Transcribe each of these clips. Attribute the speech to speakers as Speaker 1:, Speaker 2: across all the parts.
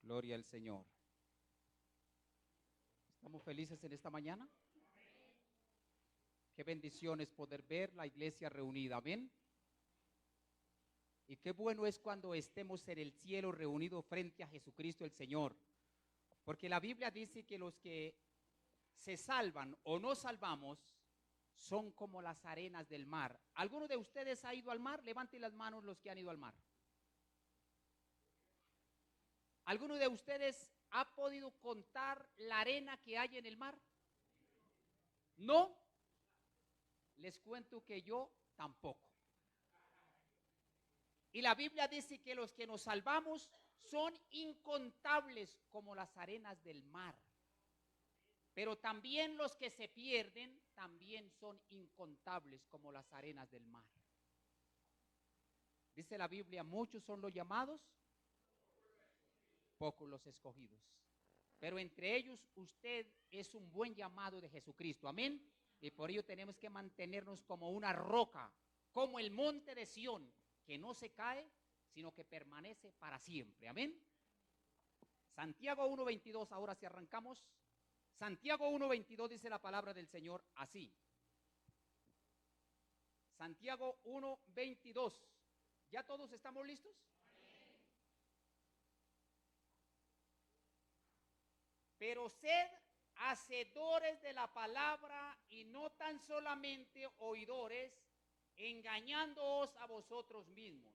Speaker 1: Gloria al Señor. ¿Estamos felices en esta mañana? Qué bendición es poder ver la iglesia reunida, amén. Y qué bueno es cuando estemos en el cielo reunidos frente a Jesucristo el Señor. Porque la Biblia dice que los que se salvan o no salvamos son como las arenas del mar. ¿Alguno de ustedes ha ido al mar? Levanten las manos los que han ido al mar. ¿Alguno de ustedes ha podido contar la arena que hay en el mar? ¿No? Les cuento que yo tampoco. Y la Biblia dice que los que nos salvamos son incontables como las arenas del mar. Pero también los que se pierden también son incontables como las arenas del mar. Dice la Biblia, muchos son los llamados, pocos los escogidos. Pero entre ellos usted es un buen llamado de Jesucristo, amén. Y por ello tenemos que mantenernos como una roca, como el monte de Sión, que no se cae, sino que permanece para siempre, amén. Santiago 1:22, ahora si arrancamos. Santiago 1:22 dice la palabra del Señor así. Santiago 1:22. ¿Ya todos estamos listos? Pero sed hacedores de la palabra y no tan solamente oidores, engañándoos a vosotros mismos.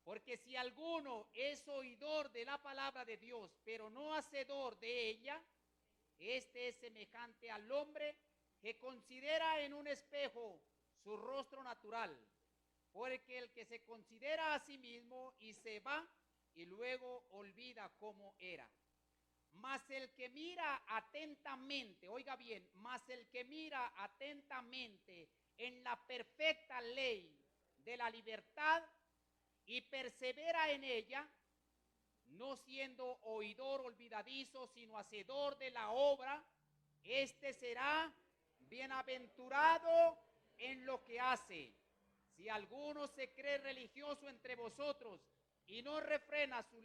Speaker 1: Porque si alguno es oidor de la palabra de Dios, pero no hacedor de ella, este es semejante al hombre que considera en un espejo su rostro natural. Porque el que se considera a sí mismo y se va y luego olvida cómo era. Mas el que mira atentamente, oiga bien, mas el que mira atentamente en la perfecta ley de la libertad y persevera en ella, no siendo oidor olvidadizo, sino hacedor de la obra, este será bienaventurado en lo que hace. Si alguno se cree religioso entre vosotros y no refrena su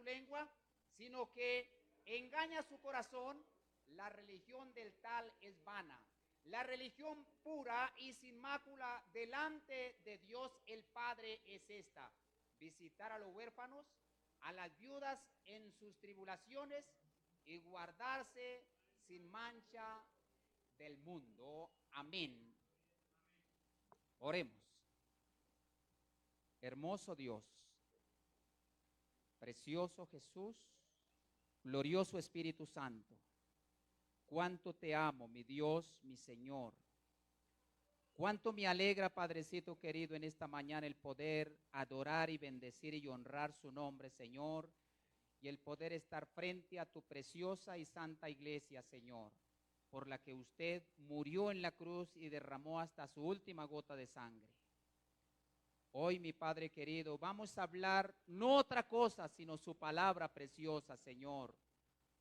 Speaker 1: lengua, sino que engaña su corazón, la religión del tal es vana. La religión pura y sin mácula delante de Dios el Padre es esta: visitar a los huérfanos, a las viudas en sus tribulaciones y guardarse sin mancha del mundo. Amén. Oremos. Hermoso Dios, precioso Jesús, glorioso Espíritu Santo, cuánto te amo, mi Dios, mi Señor. Cuánto me alegra, Padrecito querido, en esta mañana el poder adorar y bendecir y honrar su nombre, Señor, y el poder estar frente a tu preciosa y santa iglesia, Señor, por la que usted murió en la cruz y derramó hasta su última gota de sangre. Hoy, mi Padre querido, vamos a hablar no otra cosa, sino su palabra preciosa, Señor,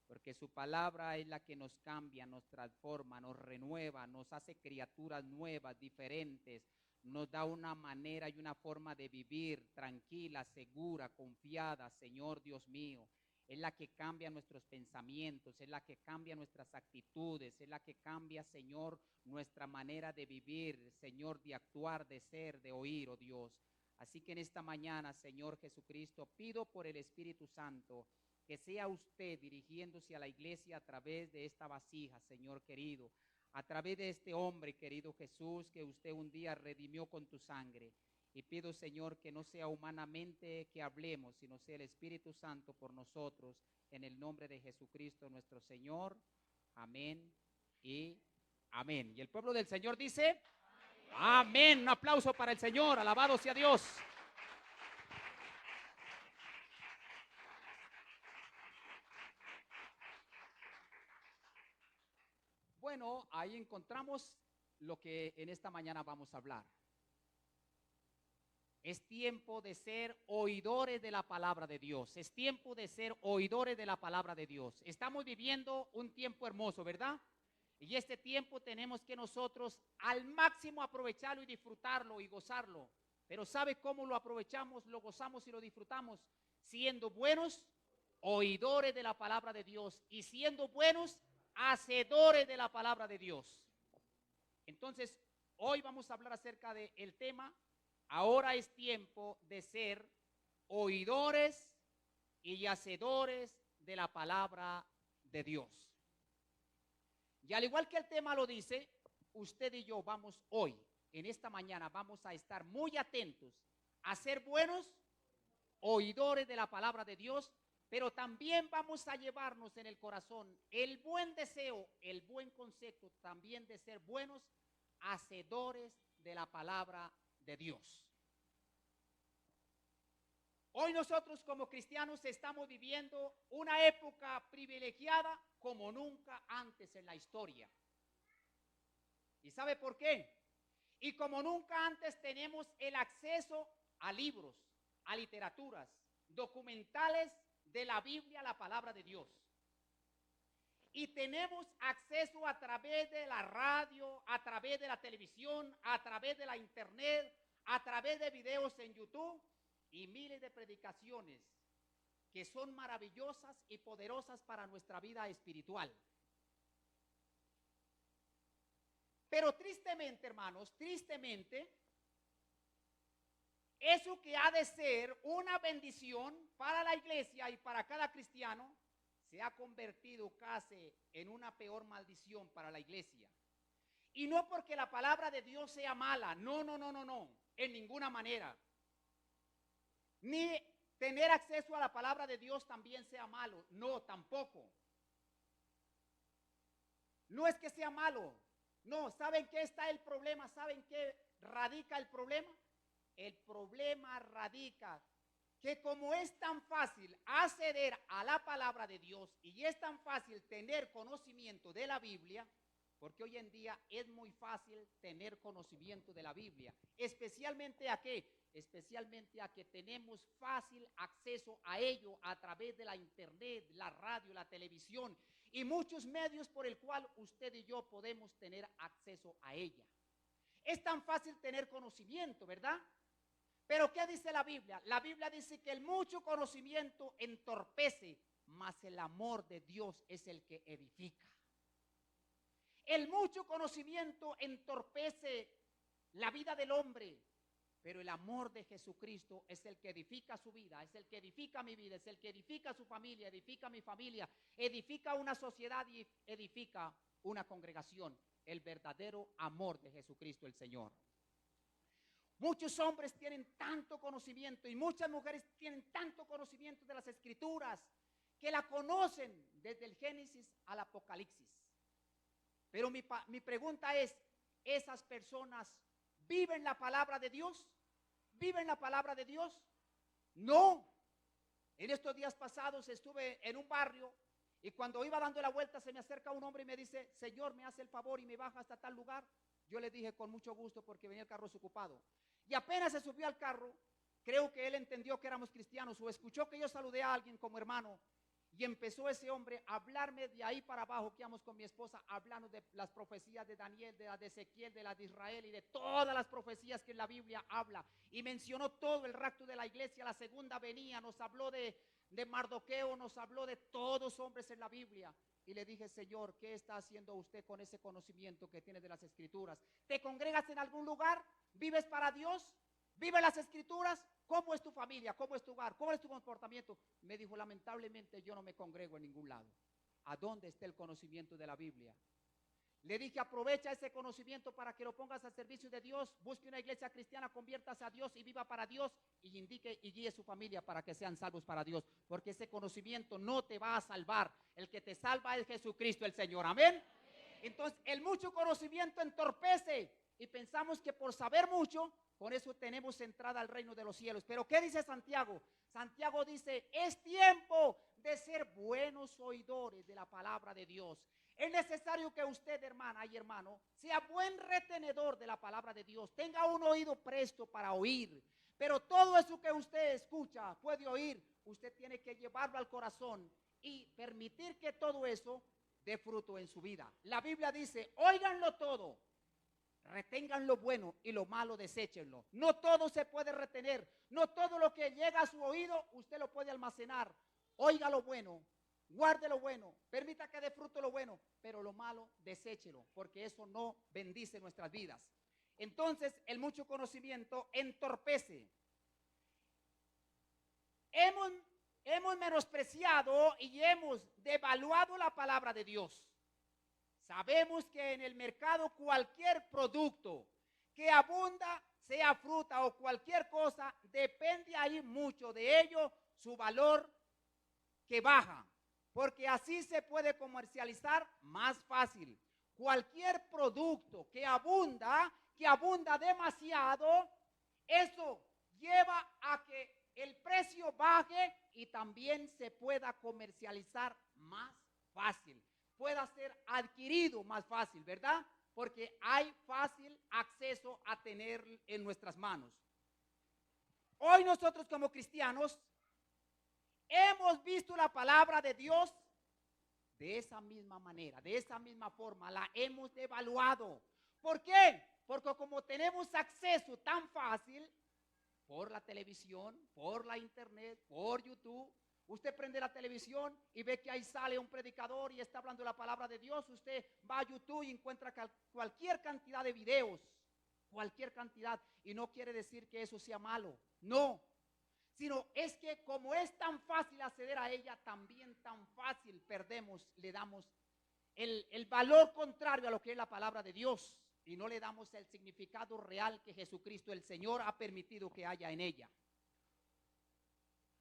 Speaker 1: porque su palabra es la que nos cambia, nos transforma, nos renueva, nos hace criaturas nuevas, diferentes, nos da una manera y una forma de vivir tranquila, segura, confiada, Señor Dios mío. Es la que cambia nuestros pensamientos, es la que cambia nuestras actitudes, es la que cambia, Señor, nuestra manera de vivir, Señor, de actuar, de ser, de oír, oh Dios. Así que en esta mañana, Señor Jesucristo, pido por el Espíritu Santo que sea usted dirigiéndose a la iglesia a través de esta vasija, Señor querido, a través de este hombre, querido Jesús, que usted un día redimió con tu sangre. Y pido, Señor, que no sea humanamente que hablemos, sino sea el Espíritu Santo por nosotros, en el nombre de Jesucristo nuestro Señor. Amén y amén. Y el pueblo del Señor dice, amén. Un aplauso para el Señor, alabado sea Dios. Bueno, ahí encontramos lo que en esta mañana vamos a hablar. Es tiempo de ser oidores de la palabra de Dios. Es tiempo de ser oidores de la palabra de Dios. Estamos viviendo un tiempo hermoso, ¿verdad? Y este tiempo tenemos que nosotros al máximo aprovecharlo y disfrutarlo y gozarlo. Pero ¿sabe cómo lo aprovechamos, lo gozamos y lo disfrutamos? siendo buenos oidores de la palabra de Dios y siendo buenos hacedores de la palabra de Dios. Entonces, hoy vamos a hablar acerca del tema, ahora es tiempo de ser oidores y hacedores de la palabra de Dios. Y al igual que el tema lo dice, usted y yo vamos hoy, en esta mañana, vamos a estar muy atentos a ser buenos oidores de la palabra de Dios, pero también vamos a llevarnos en el corazón el buen deseo, el buen concepto también de ser buenos hacedores de la palabra de Dios. Hoy nosotros como cristianos estamos viviendo una época privilegiada como nunca antes en la historia. ¿Y sabe por qué? Y como nunca antes tenemos el acceso a libros, a literaturas, documentales de la Biblia, la palabra de Dios. Y tenemos acceso a través de la radio, a través de la televisión, a través de la internet, a través de videos en YouTube y miles de predicaciones que son maravillosas y poderosas para nuestra vida espiritual. Pero tristemente, hermanos, tristemente, eso que ha de ser una bendición para la iglesia y para cada cristiano, se ha convertido casi en una peor maldición para la iglesia. Y no porque la palabra de Dios sea mala, no, en ninguna manera. Ni tener acceso a la palabra de Dios también sea malo, no, tampoco. No es que sea malo, no, ¿saben qué está el problema? ¿Saben qué radica el problema? El problema radica que como es tan fácil acceder a la palabra de Dios y es tan fácil tener conocimiento de la Biblia, porque hoy en día es muy fácil tener conocimiento de la Biblia, especialmente a qué, especialmente a que tenemos fácil acceso a ello a través de la internet, la radio, la televisión y muchos medios por el cual usted y yo podemos tener acceso a ella. Es tan fácil tener conocimiento, ¿verdad? Pero ¿qué dice la Biblia? La Biblia dice que el mucho conocimiento entorpece, mas el amor de Dios es el que edifica. El mucho conocimiento entorpece la vida del hombre, pero el amor de Jesucristo es el que edifica su vida, es el que edifica mi vida, es el que edifica su familia, edifica mi familia, edifica una sociedad y edifica una congregación. El verdadero amor de Jesucristo el Señor. Muchos hombres tienen tanto conocimiento y muchas mujeres tienen tanto conocimiento de las Escrituras que la conocen desde el Génesis al Apocalipsis. Pero mi pregunta es, ¿esas personas viven la palabra de Dios? ¿Viven la palabra de Dios? No. En estos días pasados estuve en un barrio y cuando iba dando la vuelta se me acerca un hombre y me dice, Señor, me hace el favor y me baja hasta tal lugar. Yo le dije con mucho gusto porque venía el carro desocupado. Y apenas se subió al carro, creo que él entendió que éramos cristianos o escuchó que yo saludé a alguien como hermano. Y empezó ese hombre a hablarme de ahí para abajo, que íbamos con mi esposa, hablando de las profecías de Daniel, de las de Ezequiel, de las de Israel y de todas las profecías que la Biblia habla. Y mencionó todo el rapto de la iglesia, la segunda venida, nos habló de Mardoqueo, nos habló de todos hombres en la Biblia. Y le dije, Señor, ¿qué está haciendo usted con ese conocimiento que tiene de las Escrituras? ¿Te congregas en algún lugar? ¿Vives para Dios? ¿Vives las Escrituras? ¿Cómo es tu familia? ¿Cómo es tu hogar? ¿Cómo es tu comportamiento? Me dijo, lamentablemente yo no me congrego en ningún lado. ¿A dónde está el conocimiento de la Biblia? Le dije, aprovecha ese conocimiento para que lo pongas al servicio de Dios, busque una iglesia cristiana, conviértase a Dios y viva para Dios y indique y guíe su familia para que sean salvos para Dios, porque ese conocimiento no te va a salvar. El que te salva es Jesucristo el Señor. Amén. Entonces, el mucho conocimiento entorpece y pensamos que por saber mucho, con eso tenemos entrada al reino de los cielos. Pero ¿qué dice Santiago? Santiago dice, es tiempo de ser buenos oidores de la palabra de Dios. Es necesario que usted, hermana y hermano, sea buen retenedor de la palabra de Dios. Tenga un oído presto para oír. Pero todo eso que usted escucha, puede oír, usted tiene que llevarlo al corazón y permitir que todo eso dé fruto en su vida. La Biblia dice, óiganlo todo, Retengan lo bueno y lo malo deséchenlo. No todo se puede retener. No todo lo que llega a su oído usted lo puede almacenar. Oiga lo bueno, guarde lo bueno, permita que dé fruto lo bueno, pero lo malo deséchelo, porque eso no bendice nuestras vidas. Entonces, el mucho conocimiento entorpece. Hemos menospreciado y hemos devaluado la palabra de Dios. Sabemos que en el mercado cualquier producto que abunda, sea fruta o cualquier cosa, depende ahí mucho de ello su valor que baja, porque así se puede comercializar más fácil. Cualquier producto que abunda demasiado, eso lleva a que el precio baje y también se pueda comercializar más fácil, pueda ser adquirido más fácil, ¿verdad? Porque hay fácil acceso a tener en nuestras manos. Hoy nosotros como cristianos hemos visto la palabra de Dios de esa misma manera, de esa misma forma, la hemos devaluado. ¿Por qué? Porque como tenemos acceso tan fácil por la televisión, por la internet, por YouTube, usted prende la televisión y ve que ahí sale un predicador y está hablando la palabra de Dios. Usted va a YouTube y encuentra cualquier cantidad de videos, cualquier cantidad. Y no quiere decir que eso sea malo, no. Sino es que como es tan fácil acceder a ella, también tan fácil perdemos, le damos el valor contrario a lo que es la palabra de Dios. Y no le damos el significado real que Jesucristo, el Señor, ha permitido que haya en ella.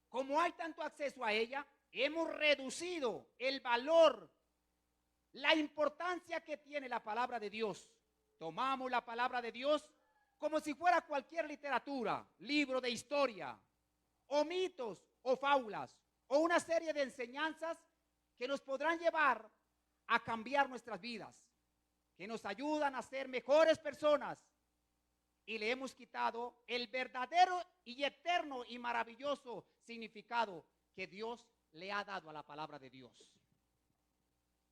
Speaker 1: Como hay tanto acceso a ella, hemos reducido el valor, la importancia que tiene la palabra de Dios. Tomamos la palabra de Dios como si fuera cualquier literatura, libro de historia, o mitos, o fábulas, o una serie de enseñanzas que nos podrán llevar a cambiar nuestras vidas, que nos ayudan a ser mejores personas, y le hemos quitado el verdadero y eterno y maravilloso significado que Dios le ha dado a la palabra de Dios.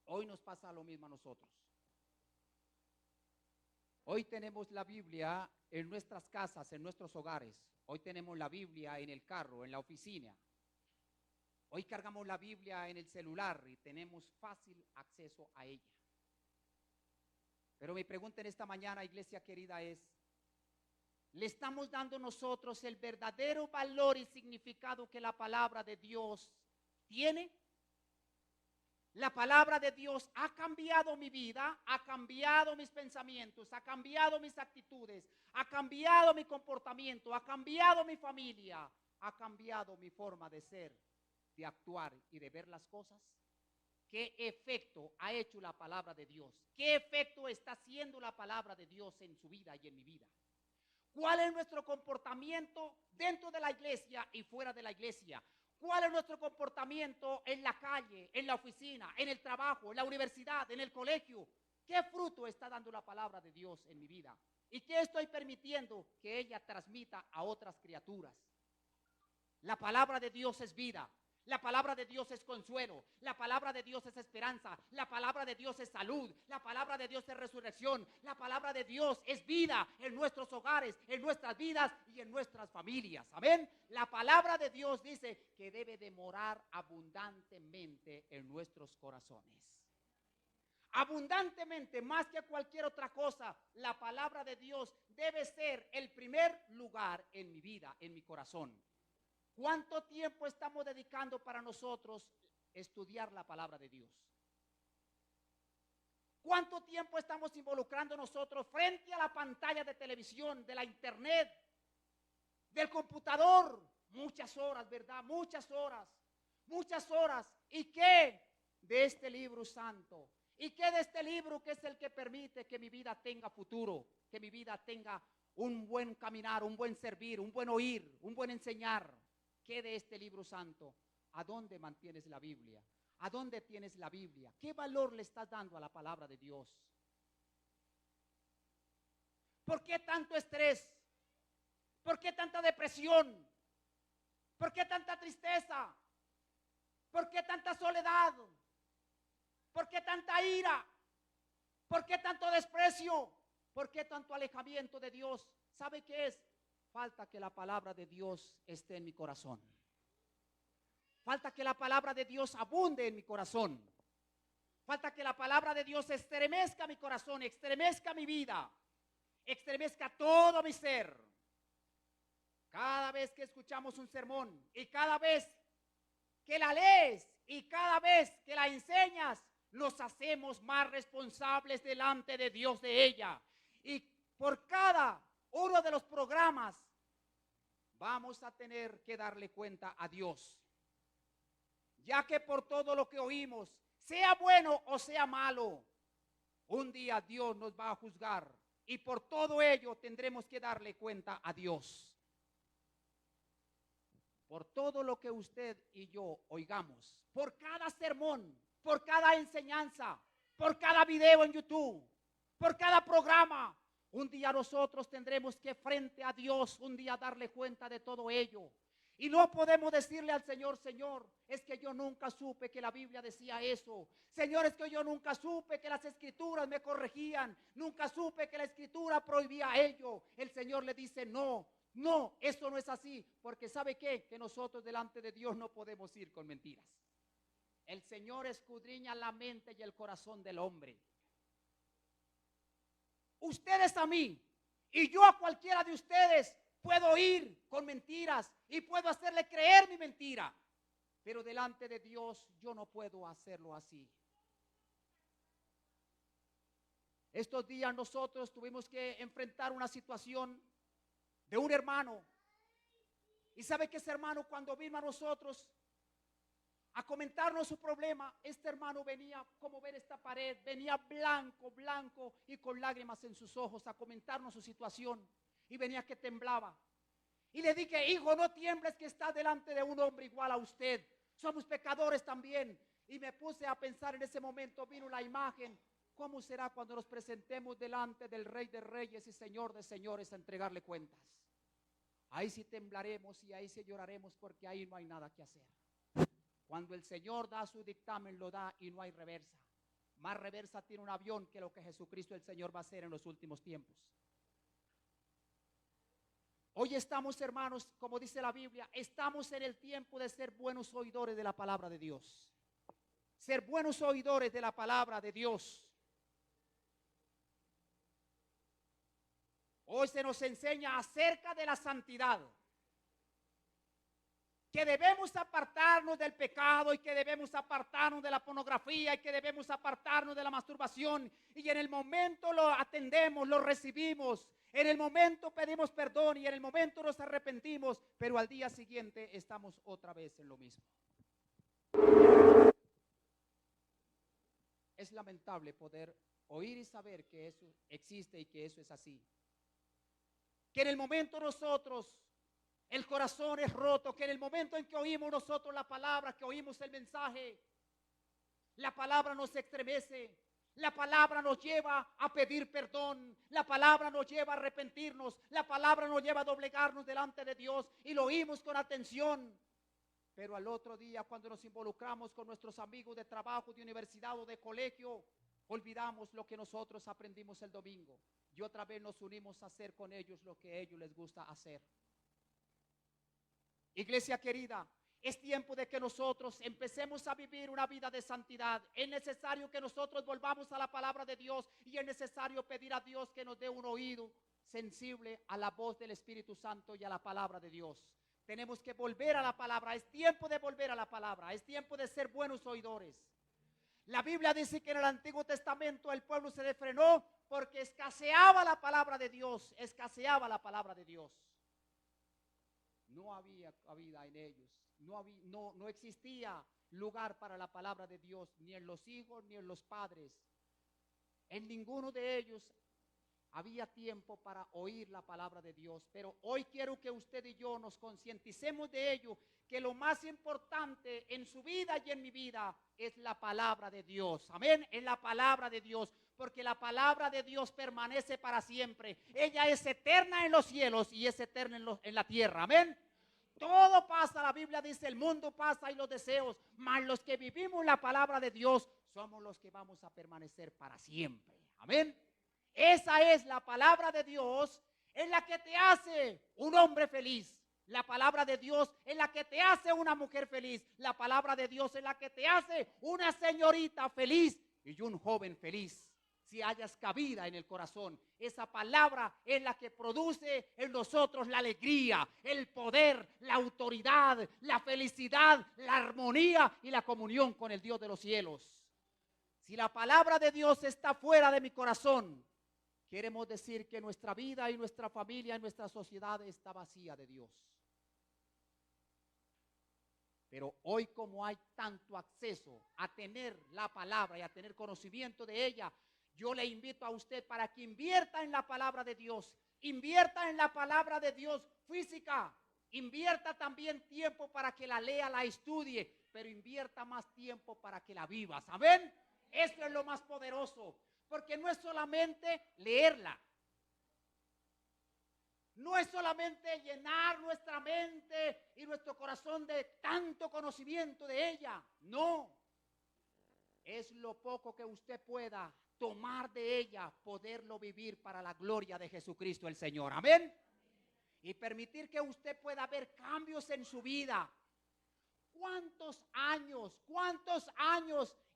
Speaker 1: Hoy nos pasa lo mismo a nosotros. Hoy tenemos la Biblia en nuestras casas, en nuestros hogares. Hoy tenemos la Biblia en el carro, en la oficina. Hoy cargamos la Biblia en el celular y tenemos fácil acceso a ella. Pero mi pregunta en esta mañana, iglesia querida, es: ¿le estamos dando nosotros el verdadero valor y significado que la palabra de Dios tiene? La palabra de Dios ha cambiado mi vida, ha cambiado mis pensamientos, ha cambiado mis actitudes, ha cambiado mi comportamiento, ha cambiado mi familia, ha cambiado mi forma de ser, de actuar y de ver las cosas. ¿Qué efecto ha hecho la palabra de Dios? ¿Qué efecto está haciendo la palabra de Dios en su vida y en mi vida? ¿Cuál es nuestro comportamiento dentro de la iglesia y fuera de la iglesia? ¿Cuál es nuestro comportamiento en la calle, en la oficina, en el trabajo, en la universidad, en el colegio? ¿Qué fruto está dando la palabra de Dios en mi vida? ¿Y qué estoy permitiendo que ella transmita a otras criaturas? La palabra de Dios es vida. La palabra de Dios es consuelo, la palabra de Dios es esperanza, la palabra de Dios es salud, la palabra de Dios es resurrección, la palabra de Dios es vida en nuestros hogares, en nuestras vidas y en nuestras familias. Amén. La palabra de Dios dice que debe de morar abundantemente en nuestros corazones. Abundantemente, más que cualquier otra cosa, la palabra de Dios debe ser el primer lugar en mi vida, en mi corazón. ¿Cuánto tiempo estamos dedicando para nosotros estudiar la palabra de Dios? ¿Cuánto tiempo estamos involucrando nosotros frente a la pantalla de televisión, de la internet, del computador? Muchas horas, ¿verdad? Muchas horas, muchas horas. ¿Y qué de este libro santo? ¿Y qué de este libro que es el que permite que mi vida tenga futuro, que mi vida tenga un buen caminar, un buen servir, un buen oír, un buen enseñar? ¿Qué de este libro santo? ¿A dónde mantienes la Biblia? ¿A dónde tienes la Biblia? ¿Qué valor le estás dando a la palabra de Dios? ¿Por qué tanto estrés? ¿Por qué tanta depresión? ¿Por qué tanta tristeza? ¿Por qué tanta soledad? ¿Por qué tanta ira? ¿Por qué tanto desprecio? ¿Por qué tanto alejamiento de Dios? ¿Sabe qué es? Falta que la palabra de Dios esté en mi corazón. Falta que la palabra de Dios abunde en mi corazón. Falta que la palabra de Dios estremezca mi corazón, estremezca mi vida, estremezca todo mi ser. Cada vez que escuchamos un sermón y cada vez que la lees y cada vez que la enseñas, nos hacemos más responsables delante de Dios de ella. Y por cada uno de los programas vamos a tener que darle cuenta a Dios. Ya que por todo lo que oímos, sea bueno o sea malo, un día Dios nos va a juzgar y por todo ello tendremos que darle cuenta a Dios. Por todo lo que usted y yo oigamos, por cada sermón, por cada enseñanza, por cada video en YouTube, por cada programa, un día nosotros tendremos que frente a Dios, un día darle cuenta de todo ello. Y no podemos decirle al Señor, Señor, es que yo nunca supe que la Biblia decía eso. Señor, es que yo nunca supe que las escrituras me corregían. Nunca supe que la escritura prohibía ello. El Señor le dice, no, no, eso no es así. Porque ¿sabe qué? Que nosotros delante de Dios no podemos ir con mentiras. El Señor escudriña la mente y el corazón del hombre. Ustedes a mí y yo a cualquiera de ustedes puedo ir con mentiras y puedo hacerle creer mi mentira, pero delante de Dios yo no puedo hacerlo así. Estos días nosotros tuvimos que enfrentar una situación de un hermano. Y sabe que ese hermano, cuando vino a nosotros a comentarnos su problema, este hermano venía, como ver esta pared, venía blanco, blanco y con lágrimas en sus ojos a comentarnos su situación. Y venía que temblaba. Y le dije, hijo, no tiembles, que está delante de un hombre igual a usted. Somos pecadores también. Y me puse a pensar en ese momento, vino la imagen. ¿Cómo será cuando nos presentemos delante del Rey de Reyes y Señor de Señores a entregarle cuentas? Ahí sí temblaremos y ahí sí lloraremos, porque ahí no hay nada que hacer. Cuando el Señor da su dictamen, lo da y no hay reversa. Más reversa tiene un avión que lo que Jesucristo el Señor va a hacer en los últimos tiempos. Hoy estamos, hermanos, como dice la Biblia, estamos en el tiempo de ser buenos oidores de la palabra de Dios. Ser buenos oidores de la palabra de Dios. Hoy se nos enseña acerca de la santidad. Que debemos apartarnos del pecado y que debemos apartarnos de la pornografía y que debemos apartarnos de la masturbación. Y en el momento lo atendemos, lo recibimos. En el momento pedimos perdón y en el momento nos arrepentimos, pero al día siguiente estamos otra vez en lo mismo. Es lamentable poder oír y saber que eso existe y que eso es así. Que en el momento nosotros, el corazón es roto, que en el momento en que oímos nosotros la palabra, que oímos el mensaje, la palabra nos estremece. La palabra nos lleva a pedir perdón, la palabra nos lleva a arrepentirnos, la palabra nos lleva a doblegarnos delante de Dios y lo oímos con atención. Pero al otro día, cuando nos involucramos con nuestros amigos de trabajo, de universidad o de colegio, olvidamos lo que nosotros aprendimos el domingo y otra vez nos unimos a hacer con ellos lo que a ellos les gusta hacer. Iglesia querida, es tiempo de que nosotros empecemos a vivir una vida de santidad. Es necesario que nosotros volvamos a la palabra de Dios y es necesario pedir a Dios que nos dé un oído sensible a la voz del Espíritu Santo y a la palabra de Dios. Tenemos que volver a la palabra. Es tiempo de volver a la palabra. Es tiempo de ser buenos oidores. La Biblia dice que en el Antiguo Testamento el pueblo se refrenó porque escaseaba la palabra de Dios. Escaseaba la palabra de Dios. No había cabida en ellos. No existía lugar para la palabra de Dios, ni en los hijos ni en los padres. En ninguno de ellos había tiempo para oír la palabra de Dios. Pero hoy quiero que usted y yo nos concienticemos de ello, que lo más importante en su vida y en mi vida es la palabra de Dios. Amén, es la palabra de Dios, porque la palabra de Dios permanece para siempre. Ella es eterna en los cielos y es eterna en la tierra. Amén. Todo pasa, la Biblia dice, el mundo pasa y los deseos, mas los que vivimos la palabra de Dios somos los que vamos a permanecer para siempre. Amén. Esa es la palabra de Dios, es la que te hace un hombre feliz. La palabra de Dios es la que te hace una mujer feliz. La palabra de Dios es la que te hace una señorita feliz y un joven feliz. Si hayas cabida en el corazón, esa palabra es la que produce en nosotros la alegría, el poder, la autoridad, la felicidad, la armonía y la comunión con el Dios de los cielos. Si la palabra de Dios está fuera de mi corazón, queremos decir que nuestra vida y nuestra familia y nuestra sociedad está vacía de Dios. Pero hoy, como hay tanto acceso a tener la palabra y a tener conocimiento de ella, yo le invito a usted para que invierta en la palabra de Dios, invierta en la palabra de Dios física, invierta también tiempo para que la lea, la estudie, pero invierta más tiempo para que la viva. ¿Saben? Esto es lo más poderoso, porque no es solamente leerla, no es solamente llenar nuestra mente y nuestro corazón de tanto conocimiento de ella, no, es lo poco que usted pueda tomar de ella, poderlo vivir para la gloria de Jesucristo el Señor, amén, y permitir que usted pueda ver cambios en su vida. ¿Cuántos años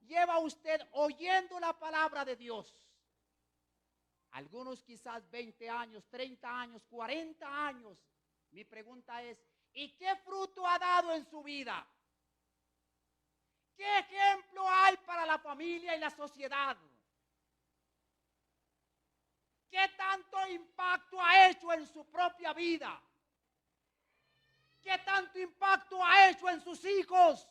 Speaker 1: lleva usted oyendo la palabra de Dios? Algunos quizás 20 años, 30 años, 40 años. Mi pregunta es, ¿y qué fruto ha dado en su vida? ¿Qué ejemplo hay para la familia y la sociedad? ¿Qué tanto impacto ha hecho en su propia vida? ¿Qué tanto impacto ha hecho en sus hijos?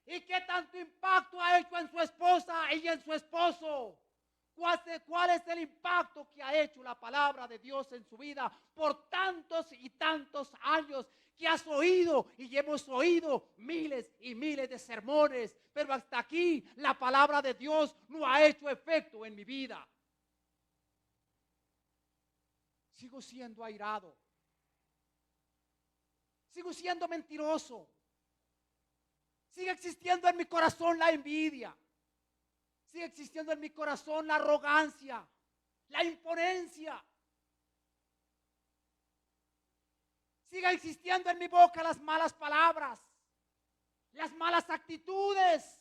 Speaker 1: ¿Y qué tanto impacto ha hecho en su esposa y en su esposo? ¿Cuál es el impacto que ha hecho la palabra de Dios en su vida por tantos y tantos años que has oído y hemos oído miles y miles de sermones? Pero hasta aquí la palabra de Dios no ha hecho efecto en mi vida. Sigo siendo airado. Sigo siendo mentiroso. Sigue existiendo en mi corazón la envidia. Sigue existiendo en mi corazón la arrogancia, la imponencia. Sigue existiendo en mi boca las malas palabras, las malas actitudes.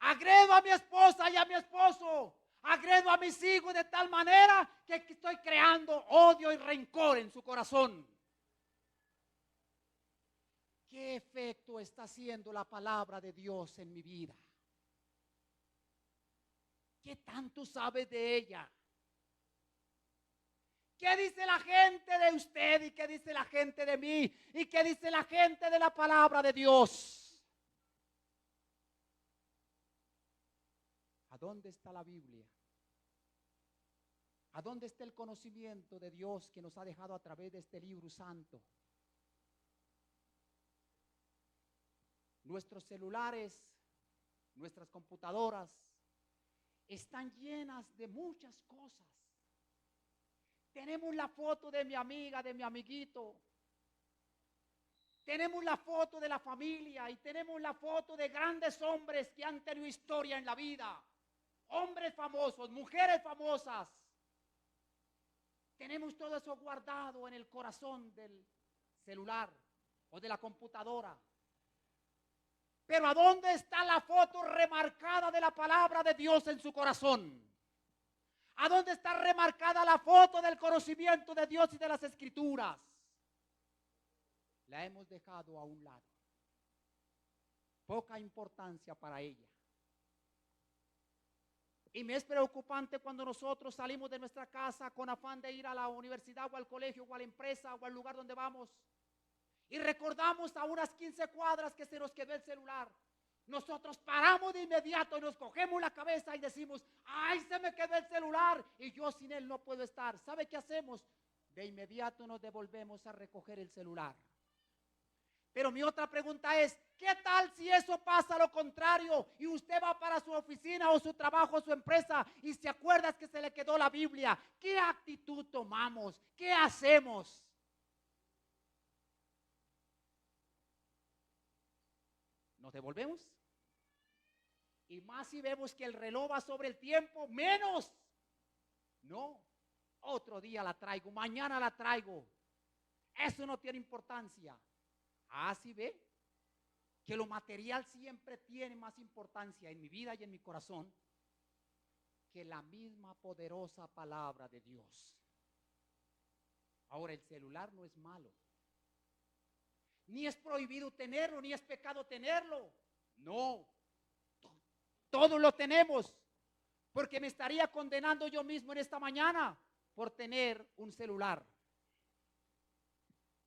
Speaker 1: Agredo a mi esposa y a mi esposo. Agredo a mis hijos de tal manera que estoy creando odio y rencor en su corazón. ¿Qué efecto está haciendo la palabra de Dios en mi vida? ¿Qué tanto sabes de ella? ¿Qué dice la gente de usted y qué dice la gente de mí? ¿Y qué dice la gente de la palabra de Dios? ¿A dónde está la Biblia? ¿A dónde está el conocimiento de Dios que nos ha dejado a través de este libro santo? Nuestros celulares, nuestras computadoras están llenas de muchas cosas. Tenemos la foto de mi amiga, de mi amiguito. Tenemos la foto de la familia y tenemos la foto de grandes hombres que han tenido historia en la vida. Hombres famosos, mujeres famosas. Tenemos todo eso guardado en el corazón del celular o de la computadora. Pero ¿a dónde está la foto remarcada de la palabra de Dios en su corazón? ¿A dónde está remarcada la foto del conocimiento de Dios y de las Escrituras? La hemos dejado a un lado. Poca importancia para ella. Y me es preocupante cuando nosotros salimos de nuestra casa con afán de ir a la universidad o al colegio o a la empresa o al lugar donde vamos. Y recordamos a unas 15 cuadras que se nos quedó el celular. Nosotros paramos de inmediato y nos cogemos la cabeza y decimos, ¡ay, se me quedó el celular! Y yo sin él no puedo estar. ¿Sabe qué hacemos? De inmediato nos devolvemos a recoger el celular. Pero mi otra pregunta es, ¿qué tal si eso pasa lo contrario y usted va para su oficina o su trabajo o su empresa y se acuerda que se le quedó la Biblia? ¿Qué actitud tomamos? ¿Qué hacemos? ¿Nos devolvemos? Y más si vemos que el reloj va sobre el tiempo, menos No, otro día la traigo, mañana la traigo. Eso no tiene importancia. Así ve que lo material siempre tiene más importancia en mi vida y en mi corazón que la misma poderosa palabra de Dios. Ahora, el celular no es malo. Ni es prohibido tenerlo, ni es pecado tenerlo. No, todos lo tenemos. Porque me estaría condenando yo mismo en esta mañana por tener un celular.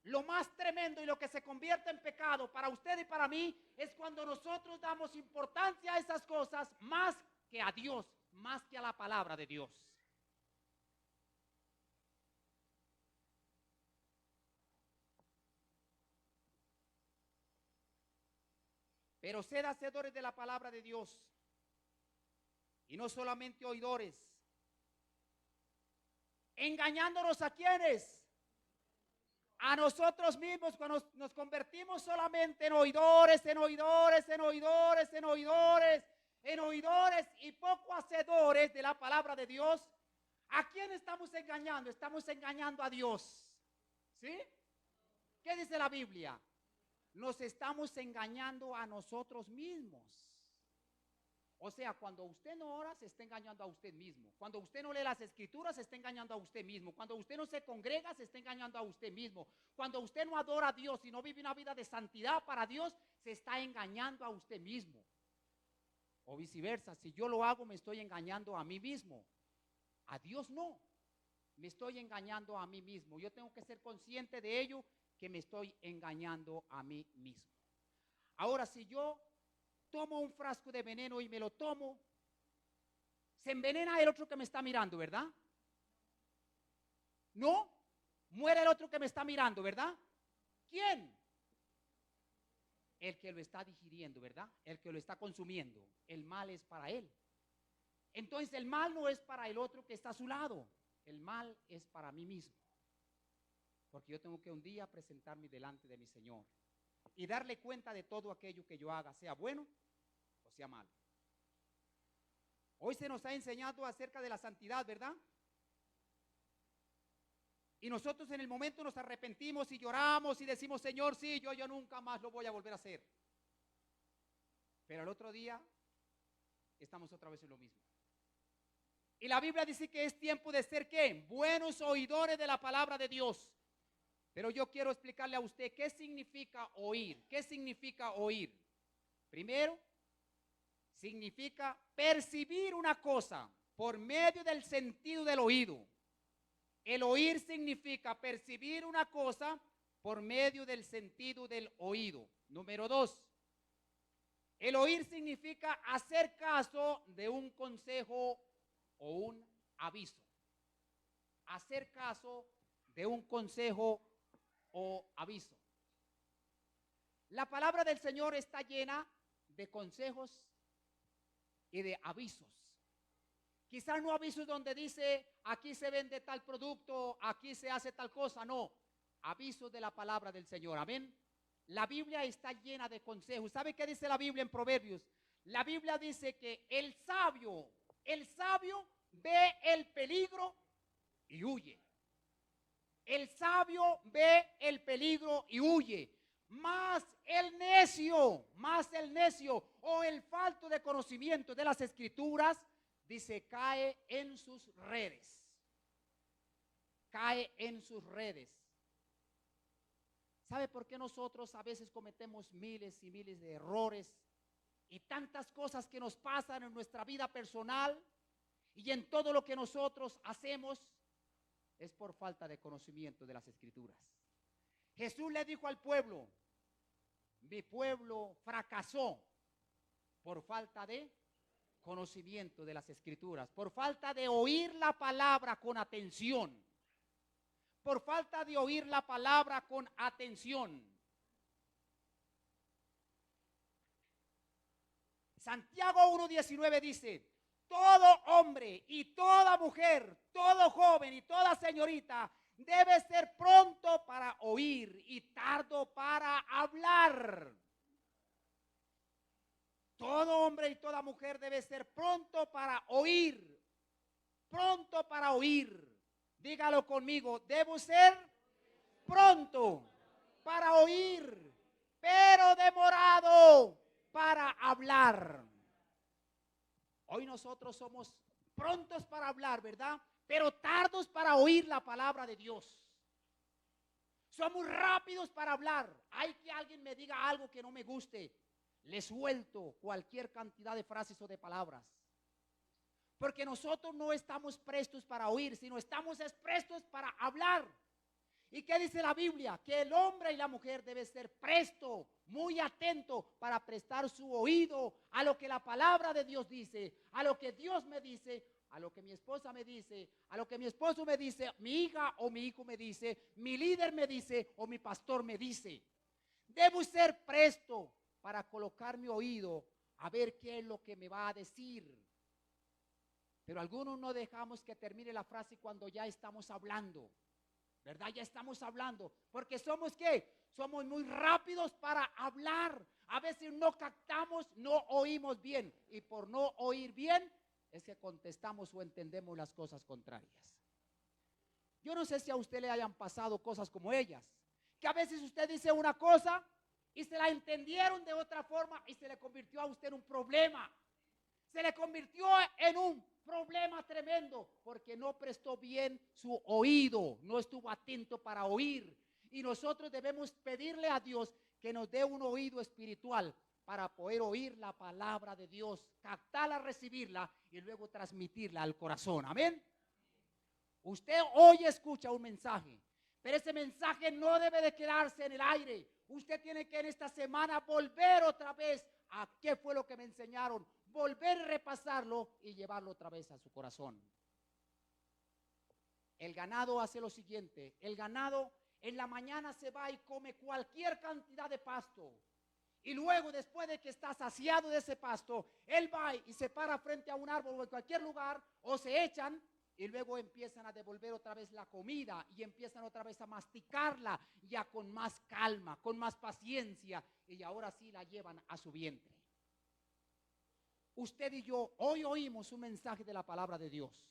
Speaker 1: Lo más tremendo y lo que se convierte en pecado para usted y para mí es cuando nosotros damos importancia a esas cosas más que a Dios, más que a la palabra de Dios. Pero sed hacedores de la palabra de Dios y no solamente oidores, engañándonos a quienes. A nosotros mismos, cuando nos convertimos solamente en oidores, en oidores, en oidores, en oidores, en oidores y poco hacedores de la palabra de Dios, ¿a quién estamos engañando? Estamos engañando a Dios. ¿Sí? ¿Qué dice la Biblia? Nos estamos engañando a nosotros mismos. O sea, cuando usted no ora, se está engañando a usted mismo. Cuando usted no lee las escrituras, se está engañando a usted mismo. Cuando usted no se congrega, se está engañando a usted mismo. Cuando usted no adora a Dios y no vive una vida de santidad para Dios, se está engañando a usted mismo. O viceversa, si yo lo hago, me estoy engañando a mí mismo. A Dios no. Me estoy engañando a mí mismo. Yo tengo que ser consciente de ello, que me estoy engañando a mí mismo. Ahora, si yo tomo un frasco de veneno y me lo tomo, se envenena el otro que me está mirando, ¿verdad? No, muere el otro que me está mirando, ¿verdad? ¿Quién? El que lo está digiriendo, ¿verdad? El que lo está consumiendo. El mal es para él. Entonces el mal no es para el otro que está a su lado. El mal es para mí mismo. Porque yo tengo que un día presentarme delante de mi Señor y darle cuenta de todo aquello que yo haga, sea bueno o sea malo. Hoy se nos ha enseñado acerca de la santidad, ¿verdad? Y nosotros en el momento nos arrepentimos y lloramos y decimos, Señor, sí, yo nunca más lo voy a volver a hacer. Pero al otro día estamos otra vez en lo mismo. Y la Biblia dice que es tiempo de ser, ¿qué? Buenos oidores de la palabra de Dios. Pero yo quiero explicarle a usted qué significa oír. ¿Qué significa oír? Primero, significa percibir una cosa por medio del sentido del oído. El oír significa percibir una cosa por medio del sentido del oído. Número 2, el oír significa hacer caso de un consejo o un aviso. Hacer caso de un consejo o aviso. La palabra del Señor está llena de consejos y de avisos. Quizás no avisos donde dice aquí se vende tal producto, aquí se hace tal cosa, no. Avisos de la palabra del Señor, amén. La Biblia está llena de consejos. ¿Sabe qué dice la Biblia en Proverbios? La Biblia dice que el sabio ve el peligro y huye. El sabio ve el peligro y huye. Más el necio o el falto de conocimiento de las escrituras, dice, cae en sus redes. Cae en sus redes. ¿Sabe por qué nosotros a veces cometemos miles y miles de errores y tantas cosas que nos pasan en nuestra vida personal y en todo lo que nosotros hacemos? Es por falta de conocimiento de las escrituras. Jesús le dijo al pueblo, mi pueblo fracasó por falta de conocimiento de las escrituras, por falta de oír la palabra con atención, por falta de oír la palabra con atención. Santiago 1:19 dice, todo hombre y toda mujer, todo joven y toda señorita debe ser pronto para oír y tardo para hablar. Todo hombre y toda mujer debe ser pronto para oír oír. Dígalo conmigo, debo ser pronto para oír, pero demorado para hablar. Hoy nosotros somos prontos para hablar, ¿verdad? Pero tardos para oír la palabra de Dios. Somos rápidos para hablar. Hay que alguien me diga algo que no me guste, le suelto cualquier cantidad de frases o de palabras. Porque nosotros no estamos prestos para oír, sino estamos prestos para hablar. ¿Y qué dice la Biblia? Que el hombre y la mujer deben ser presto, muy atento para prestar su oído a lo que la palabra de Dios dice, a lo que Dios me dice, a lo que mi esposa me dice, a lo que mi esposo me dice, mi hija o mi hijo me dice, mi líder me dice o mi pastor me dice. Debo ser presto para colocar mi oído a ver qué es lo que me va a decir. Pero algunos no dejamos que termine la frase cuando ya estamos hablando. ¿Verdad? Ya estamos hablando. Porque somos ¿qué? Somos muy rápidos para hablar. A veces no captamos, no oímos bien. Y por no oír bien, es que contestamos o entendemos las cosas contrarias. Yo no sé si a usted le hayan pasado cosas como ellas. Que a veces usted dice una cosa y se la entendieron de otra forma y se le convirtió a usted en un problema. Se le convirtió en un problema tremendo porque no prestó bien su oído, no estuvo atento para oír. Y nosotros debemos pedirle a Dios que nos dé un oído espiritual para poder oír la palabra de Dios, captarla, recibirla y luego transmitirla al corazón. Amén. Usted hoy escucha un mensaje, pero ese mensaje no debe de quedarse en el aire. Usted tiene que en esta semana volver otra vez a qué fue lo que me enseñaron, volver a repasarlo y llevarlo otra vez a su corazón. El ganado hace lo siguiente, el ganado en la mañana se va y come cualquier cantidad de pasto. Y luego, después de que está saciado de ese pasto, él va y se para frente a un árbol o en cualquier lugar, o se echan y luego empiezan a devolver otra vez la comida y empiezan otra vez a masticarla ya con más calma, con más paciencia, y ahora sí la llevan a su vientre. Usted y yo hoy oímos un mensaje de la palabra de Dios,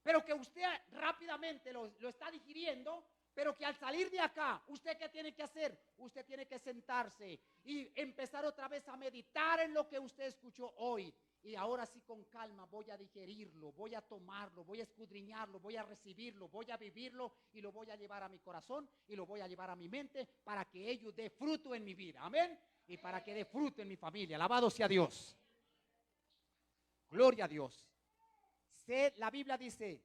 Speaker 1: pero que usted rápidamente lo está digiriendo, pero que al salir de acá, ¿usted qué tiene que hacer? Usted tiene que sentarse y empezar otra vez a meditar en lo que usted escuchó hoy. Y ahora sí con calma voy a digerirlo, voy a tomarlo, voy a escudriñarlo, voy a recibirlo, voy a vivirlo y lo voy a llevar a mi corazón y lo voy a llevar a mi mente para que ello dé fruto en mi vida. Amén. Y para que dé fruto en mi familia. Alabado sea Dios. Gloria a Dios. La Biblia dice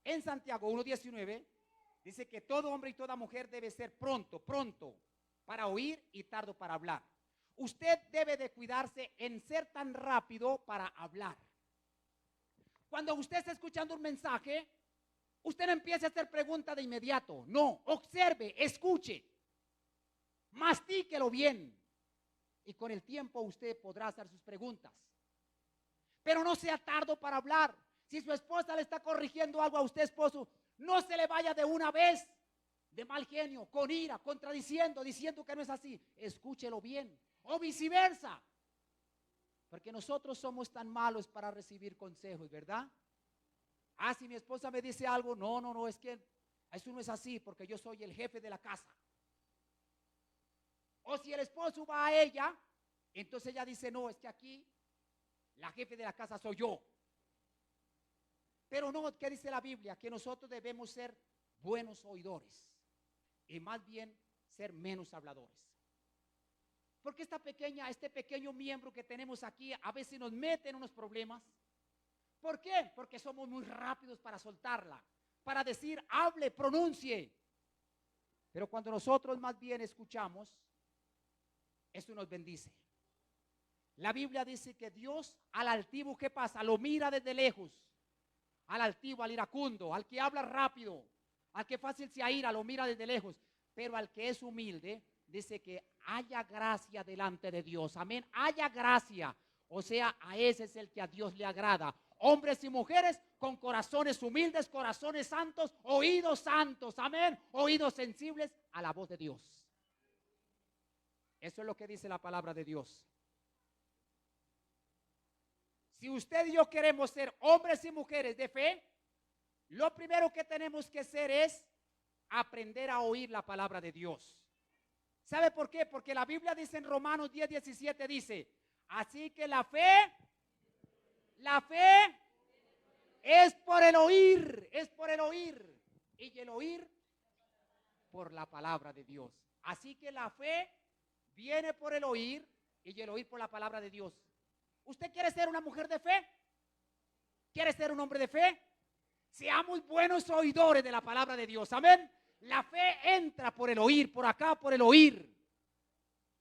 Speaker 1: en Santiago 1:19, dice que todo hombre y toda mujer debe ser pronto para oír y tardo para hablar. Usted debe de cuidarse en ser tan rápido para hablar. Cuando usted está escuchando un mensaje, usted no empiece a hacer preguntas de inmediato. No, observe, escuche, mastíquelo bien. Y con el tiempo usted podrá hacer sus preguntas. Pero no sea tardo para hablar. Si su esposa le está corrigiendo algo a usted, esposo, no se le vaya de una vez de mal genio, con ira, contradiciendo, diciendo que no es así. Escúchelo bien. O viceversa. Porque nosotros somos tan malos para recibir consejos, ¿verdad? Ah, si mi esposa me dice algo, no, es que eso no es así porque yo soy el jefe de la casa. O si el esposo va a ella, entonces ella dice, no, es que aquí la jefe de la casa soy yo. Pero no, ¿qué dice la Biblia? Que nosotros debemos ser buenos oidores y más bien ser menos habladores. Porque este pequeño miembro que tenemos aquí a veces nos mete en unos problemas. ¿Por qué? Porque somos muy rápidos para soltarla, para decir, hable, pronuncie. Pero cuando nosotros más bien escuchamos, eso nos bendice. La Biblia dice que Dios al altivo, ¿qué pasa? Lo mira desde lejos. Al altivo, al iracundo, al que habla rápido, al que fácil se aira, lo mira desde lejos. Pero al que es humilde, dice que haya gracia delante de Dios. Amén, haya gracia. O sea, a ese es el que a Dios le agrada. Hombres y mujeres con corazones humildes, corazones santos, oídos santos. Amén, oídos sensibles a la voz de Dios. Eso es lo que dice la palabra de Dios. Si usted y yo queremos ser hombres y mujeres de fe, Lo primero que tenemos que hacer es aprender a oír la palabra de Dios. ¿Sabe por qué? Porque la Biblia dice en Romanos 10:17, dice, así que la fe es por el oír, es por el oír. Y el oír por la palabra de Dios. Así que la fe viene por el oír y el oír por la palabra de Dios. ¿Usted quiere ser una mujer de fe? ¿Quiere ser un hombre de fe? Seamos buenos oidores de la palabra de Dios. Amén. La fe entra por el oír, por acá por el oír.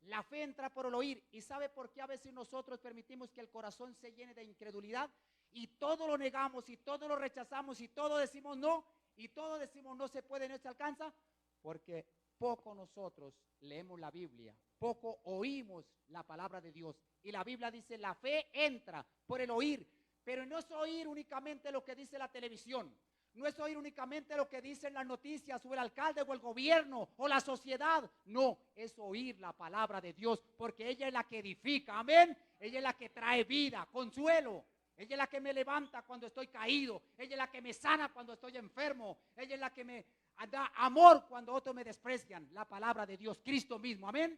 Speaker 1: La fe entra por el oír. ¿Y sabe por qué a veces nosotros permitimos que el corazón se llene de incredulidad? Y todo lo negamos, y todo lo rechazamos, y todo decimos no, y todo decimos no se puede, no se alcanza, porque poco nosotros leemos la Biblia, poco oímos la palabra de Dios. Y la Biblia dice, la fe entra por el oír, pero no es oír únicamente lo que dice la televisión. No es oír únicamente lo que dicen las noticias o el alcalde o el gobierno o la sociedad. No, es oír la palabra de Dios, porque ella es la que edifica, amén. Ella es la que trae vida, consuelo. Ella es la que me levanta cuando estoy caído. Ella es la que me sana cuando estoy enfermo. Ella es la que me da amor cuando otros me desprecian. La palabra de Dios, Cristo mismo, amén.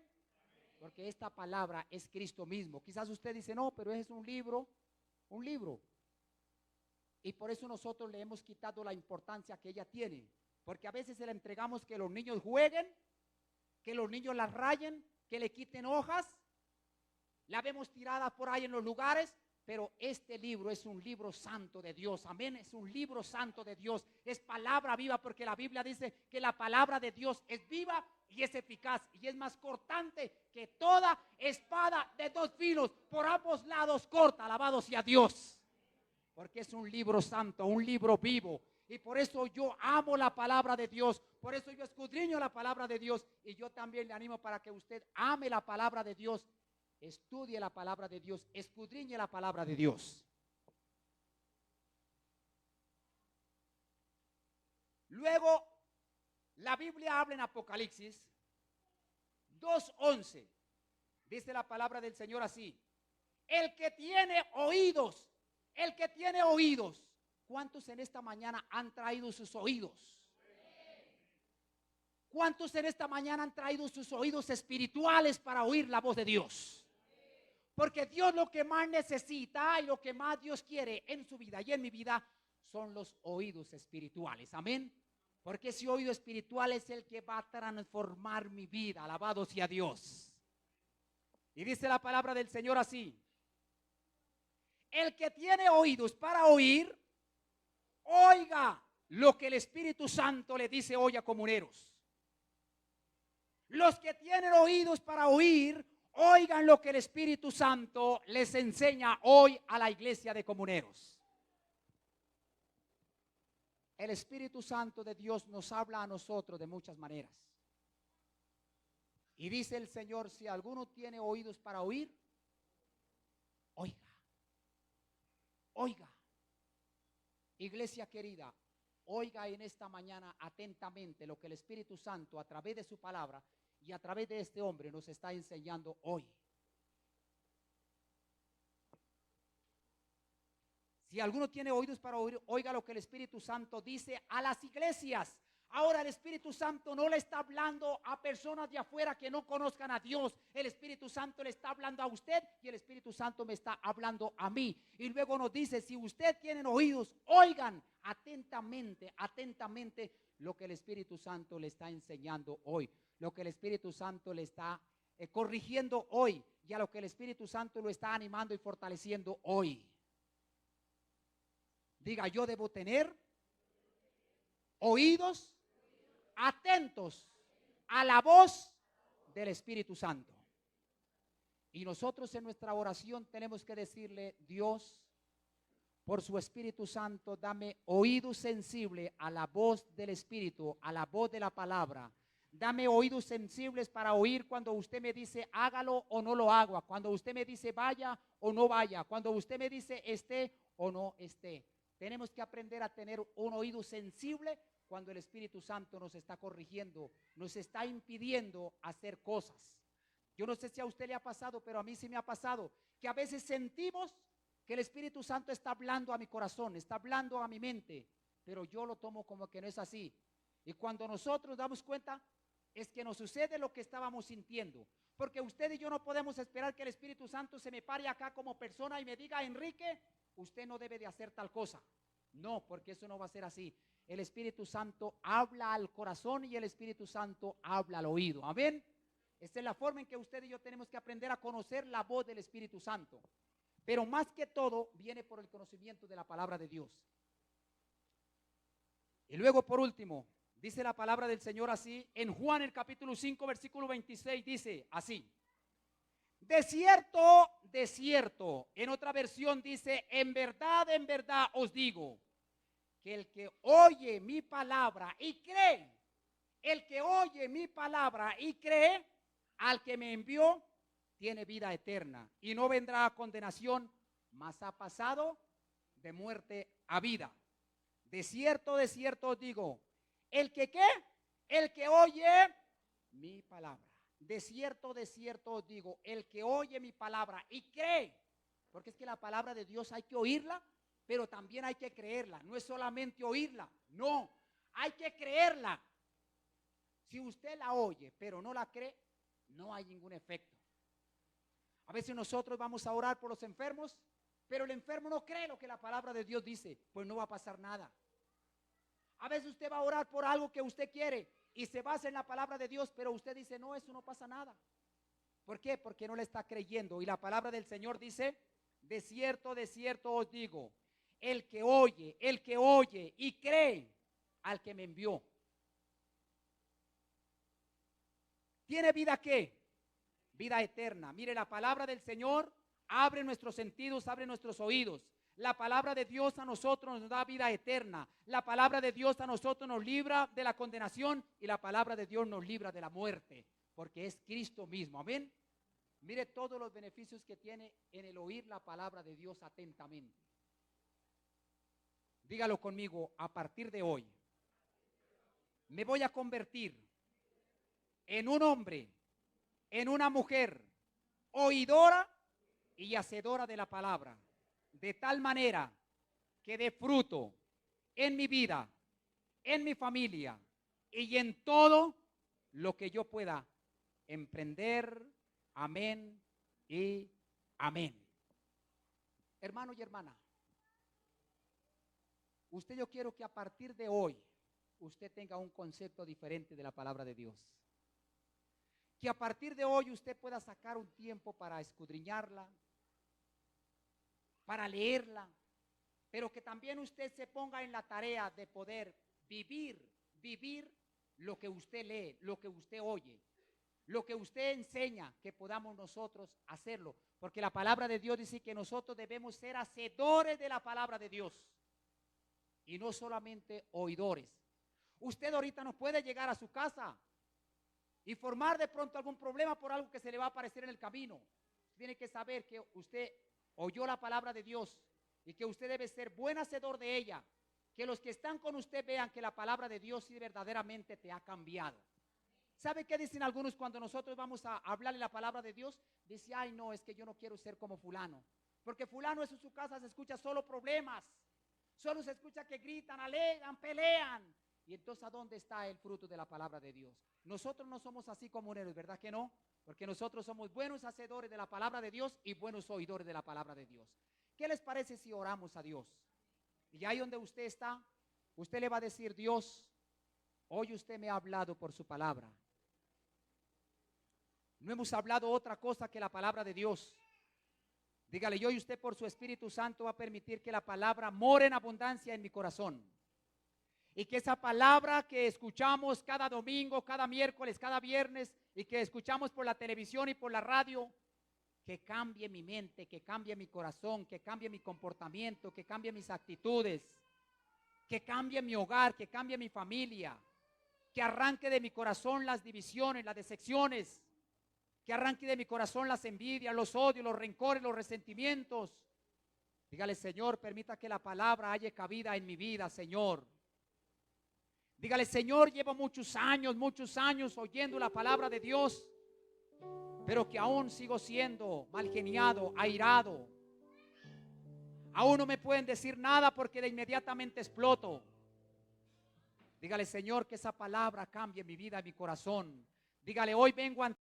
Speaker 1: Porque esta palabra es Cristo mismo. Quizás usted dice, no, pero es un libro. Un libro. Y por eso nosotros le hemos quitado la importancia que ella tiene. Porque a veces se le entregamos que los niños jueguen, que los niños la rayen, que le quiten hojas. La vemos tirada por ahí en los lugares. Pero este libro es un libro santo de Dios. Amén. Es un libro santo de Dios. Es palabra viva, porque la Biblia dice que la palabra de Dios es viva y es eficaz. Y es más cortante que toda espada de dos filos. Por ambos lados corta. Alabado sea Dios. Porque es un libro santo, un libro vivo. Y por eso yo amo la palabra de Dios. Por eso yo escudriño la palabra de Dios. Y yo también le animo para que usted ame la palabra de Dios. Estudie la palabra de Dios. Escudriñe la palabra de Dios. Luego, la Biblia habla en Apocalipsis 2:11. Dice la palabra del Señor así. El que tiene oídos. El que tiene oídos. ¿Cuántos en esta mañana han traído sus oídos? ¿Cuántos en esta mañana han traído sus oídos espirituales para oír la voz de Dios? Porque Dios lo que más necesita y lo que más Dios quiere en su vida y en mi vida son los oídos espirituales. Amén. Porque ese oído espiritual es el que va a transformar mi vida. Alabado sea Dios. Y dice la palabra del Señor así. El que tiene oídos para oír, oiga lo que el Espíritu Santo le dice hoy a comuneros. Los que tienen oídos para oír, oigan lo que el Espíritu Santo les enseña hoy a la iglesia de comuneros. El Espíritu Santo de Dios nos habla a nosotros de muchas maneras. Y dice el Señor, si alguno tiene oídos para oír, oiga. Oiga. Iglesia querida, oiga en esta mañana atentamente lo que el Espíritu Santo a través de su palabra y a través de este hombre nos está enseñando hoy. Si alguno tiene oídos para oír, oiga lo que el Espíritu Santo dice a las iglesias. Ahora el Espíritu Santo no le está hablando a personas de afuera que no conozcan a Dios. El Espíritu Santo le está hablando a usted y el Espíritu Santo me está hablando a mí. Y luego nos dice, si usted tiene oídos, oigan atentamente, atentamente lo que el Espíritu Santo le está enseñando hoy. Lo que el Espíritu Santo le está corrigiendo hoy y a lo que el Espíritu Santo lo está animando y fortaleciendo hoy. Diga, yo debo tener oídos atentos a la voz del Espíritu Santo. Y nosotros en nuestra oración tenemos que decirle, Dios, por su Espíritu Santo, dame oídos sensibles a la voz del Espíritu, a la voz de la palabra. Dame oídos sensibles para oír cuando usted me dice hágalo o no lo haga, cuando usted me dice vaya o no vaya, cuando usted me dice esté o no esté. Tenemos que aprender a tener un oído sensible cuando el Espíritu Santo nos está corrigiendo, nos está impidiendo hacer cosas. Yo no sé si a usted le ha pasado, pero a mí sí me ha pasado, que a veces sentimos que el Espíritu Santo está hablando a mi corazón, está hablando a mi mente, pero yo lo tomo como que no es así. Y cuando nosotros damos cuenta, es que nos sucede lo que estábamos sintiendo. Porque usted y yo no podemos esperar que el Espíritu Santo se me pare acá como persona y me diga, Enrique, usted no debe de hacer tal cosa. No, porque eso no va a ser así. El Espíritu Santo habla al corazón y el Espíritu Santo habla al oído. Amén. Esta es la forma en que usted y yo tenemos que aprender a conocer la voz del Espíritu Santo. Pero más que todo viene por el conocimiento de la palabra de Dios. Y luego por último, dice la palabra del Señor así, en Juan el capítulo 5 versículo 26 dice así: de cierto, en otra versión dice, en verdad os digo, que el que oye mi palabra y cree, el que oye mi palabra y cree al que me envió, tiene vida eterna y no vendrá a condenación, mas ha pasado de muerte a vida. De cierto os digo, el que ¿qué? El que oye mi palabra. De cierto os digo, el que oye mi palabra y cree, porque es que la palabra de Dios hay que oírla, pero también hay que creerla. No es solamente oírla, no, hay que creerla. Si usted la oye, pero no la cree, no hay ningún efecto. A veces nosotros vamos a orar por los enfermos, pero el enfermo no cree lo que la palabra de Dios dice, pues no va a pasar nada. A veces usted va a orar por algo que usted quiere y se basa en la palabra de Dios, pero usted dice, no, eso no pasa nada. ¿Por qué? Porque no le está creyendo. Y la palabra del Señor dice, de cierto os digo, el que oye y cree al que me envió, ¿tiene vida qué? Vida eterna. Mire, la palabra del Señor abre nuestros sentidos, abre nuestros oídos. La palabra de Dios a nosotros nos da vida eterna. La palabra de Dios a nosotros nos libra de la condenación y la palabra de Dios nos libra de la muerte, porque es Cristo mismo. Amén. Mire todos los beneficios que tiene en el oír la palabra de Dios atentamente. Dígalo conmigo, a partir de hoy me voy a convertir en un hombre, en una mujer oidora y hacedora de la palabra, de tal manera que dé fruto en mi vida, en mi familia y en todo lo que yo pueda emprender. Amén y amén. Hermano y hermana, yo quiero que a partir de hoy usted tenga un concepto diferente de la palabra de Dios. Que a partir de hoy usted pueda sacar un tiempo para escudriñarla, para leerla, pero que también usted se ponga en la tarea de poder vivir lo que usted lee, lo que usted oye, lo que usted enseña, que podamos nosotros hacerlo. Porque la palabra de Dios dice que nosotros debemos ser hacedores de la palabra de Dios y no solamente oidores. Usted ahorita no puede llegar a su casa y formar de pronto algún problema por algo que se le va a aparecer en el camino. Tiene que saber que usted oyó la palabra de Dios y que usted debe ser buen hacedor de ella. Que los que están con usted vean que la palabra de Dios sí verdaderamente te ha cambiado. ¿Sabe qué dicen algunos cuando nosotros vamos a hablarle la palabra de Dios? Dice, ay no, es que yo no quiero ser como fulano. Porque fulano en su casa se escucha solo problemas. Solo se escucha que gritan, alegan, pelean. Y entonces, ¿a dónde está el fruto de la palabra de Dios? Nosotros no somos así comuneros, ¿verdad que no? Porque nosotros somos buenos hacedores de la palabra de Dios y buenos oidores de la palabra de Dios. ¿Qué les parece si oramos a Dios? Y ahí donde usted está, usted le va a decir, Dios, hoy usted me ha hablado por su palabra. No hemos hablado otra cosa que la palabra de Dios. Dígale, yo y usted por su Espíritu Santo va a permitir que la palabra more en abundancia en mi corazón. Y que esa palabra que escuchamos cada domingo, cada miércoles, cada viernes, y que escuchamos por la televisión y por la radio, que cambie mi mente, que cambie mi corazón, que cambie mi comportamiento, que cambie mis actitudes, que cambie mi hogar, que cambie mi familia, que arranque de mi corazón las divisiones, las decepciones, que arranque de mi corazón las envidias, los odios, los rencores, los resentimientos. Dígale, Señor, permita que la palabra haya cabida en mi vida, Señor. Dígale, Señor, llevo muchos años oyendo la palabra de Dios, pero que aún sigo siendo malgeniado, airado. Aún no me pueden decir nada porque de inmediatamente exploto. Dígale, Señor, que esa palabra cambie mi vida, mi corazón. Dígale, hoy vengo ante